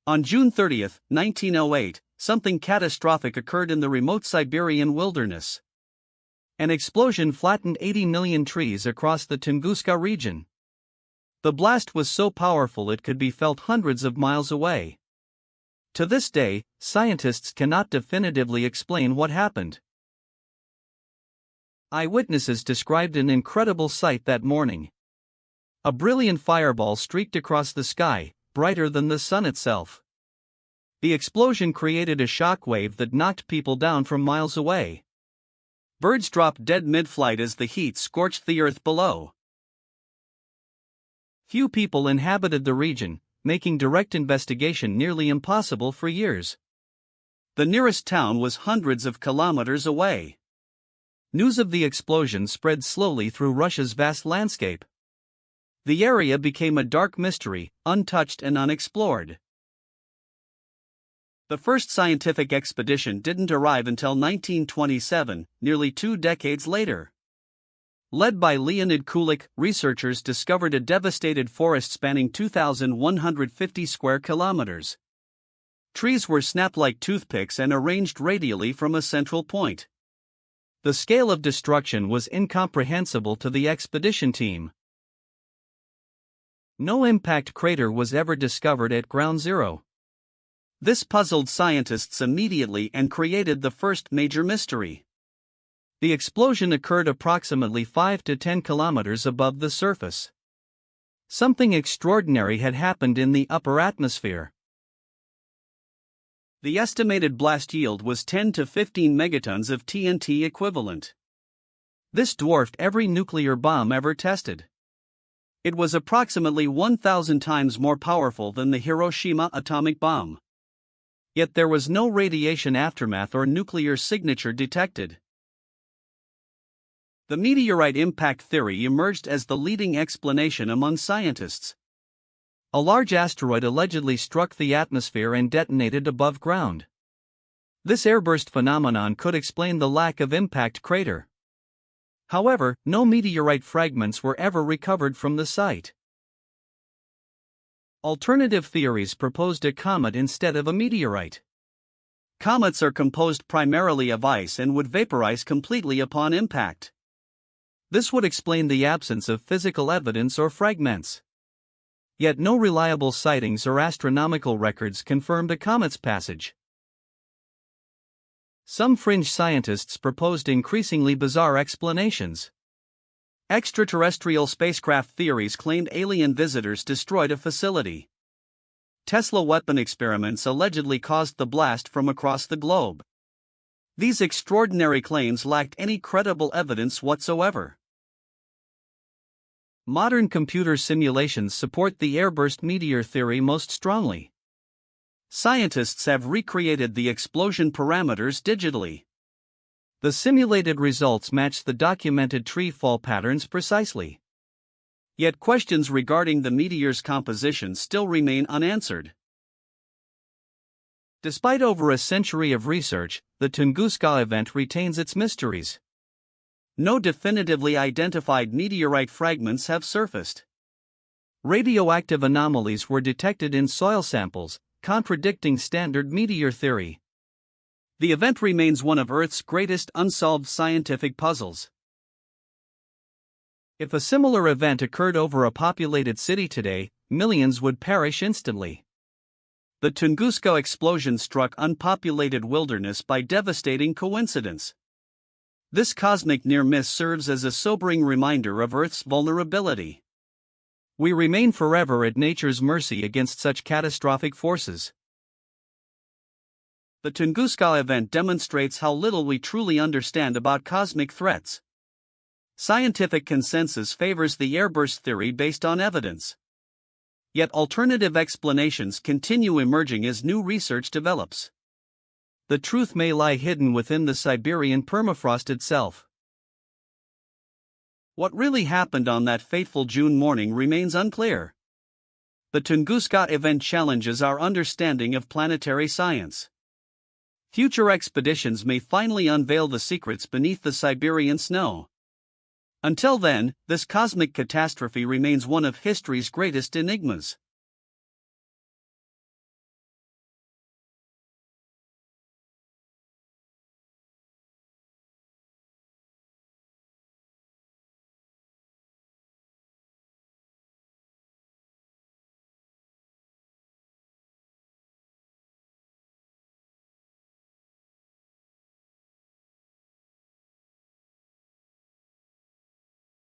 On June 30, 1908, something catastrophic occurred in the remote Siberian wilderness. An explosion flattened 80 million trees across the Tunguska region. The blast was so powerful it could be felt hundreds of miles away. To this day, scientists cannot definitively explain what happened. Eyewitnesses described an incredible sight that morning. A brilliant fireball streaked across the sky, brighter than the sun itself. The explosion created a shock wave that knocked people down from miles away. Birds dropped dead mid-flight as the heat scorched the earth below. Few people inhabited the region, making direct investigation nearly impossible for years. The nearest town was hundreds of kilometers away. News of the explosion spread slowly through Russia's vast landscape. The area became a dark mystery, untouched and unexplored. The first scientific expedition didn't arrive until 1927, nearly 2 decades later. Led by Leonid Kulik, researchers discovered a devastated forest spanning 2,150 square kilometers. Trees were snapped like toothpicks and arranged radially from a central point. The scale of destruction was incomprehensible to the expedition team. No impact crater was ever discovered at ground zero. This puzzled scientists immediately and created the first major mystery. The explosion occurred approximately 5 to 10 kilometers above the surface. Something extraordinary had happened in the upper atmosphere. The estimated blast yield was 10 to 15 megatons of TNT equivalent. This dwarfed every nuclear bomb ever tested. It was approximately 1,000 times more powerful than the Hiroshima atomic bomb. Yet there was no radiation aftermath or nuclear signature detected. The meteorite impact theory emerged as the leading explanation among scientists. A large asteroid allegedly struck the atmosphere and detonated above ground. This airburst phenomenon could explain the lack of impact crater. However, no meteorite fragments were ever recovered from the site. Alternative theories proposed a comet instead of a meteorite. Comets are composed primarily of ice and would vaporize completely upon impact. This would explain the absence of physical evidence or fragments. Yet no reliable sightings or astronomical records confirmed a comet's passage. Some fringe scientists proposed increasingly bizarre explanations. Extraterrestrial spacecraft theories claimed alien visitors destroyed a facility. Tesla weapon experiments allegedly caused the blast from across the globe. These extraordinary claims lacked any credible evidence whatsoever. Modern computer simulations support the airburst meteor theory most strongly. Scientists have recreated the explosion parameters digitally. The simulated results match the documented tree fall patterns precisely. Yet questions regarding the meteor's composition still remain unanswered. Despite over a century of research, the Tunguska event retains its mysteries. No definitively identified meteorite fragments have surfaced. Radioactive anomalies were detected in soil samples, contradicting standard meteor theory. The event remains one of Earth's greatest unsolved scientific puzzles. If a similar event occurred over a populated city today, millions would perish instantly. The Tunguska explosion struck unpopulated wilderness by devastating coincidence. This cosmic near-miss serves as a sobering reminder of Earth's vulnerability. We remain forever at nature's mercy against such catastrophic forces. The Tunguska event demonstrates how little we truly understand about cosmic threats. Scientific consensus favors the airburst theory based on evidence. Yet alternative explanations continue emerging as new research develops. The truth may lie hidden within the Siberian permafrost itself. What really happened on that fateful June morning remains unclear. The Tunguska event challenges our understanding of planetary science. Future expeditions may finally unveil the secrets beneath the Siberian snow. Until then, this cosmic catastrophe remains one of history's greatest enigmas.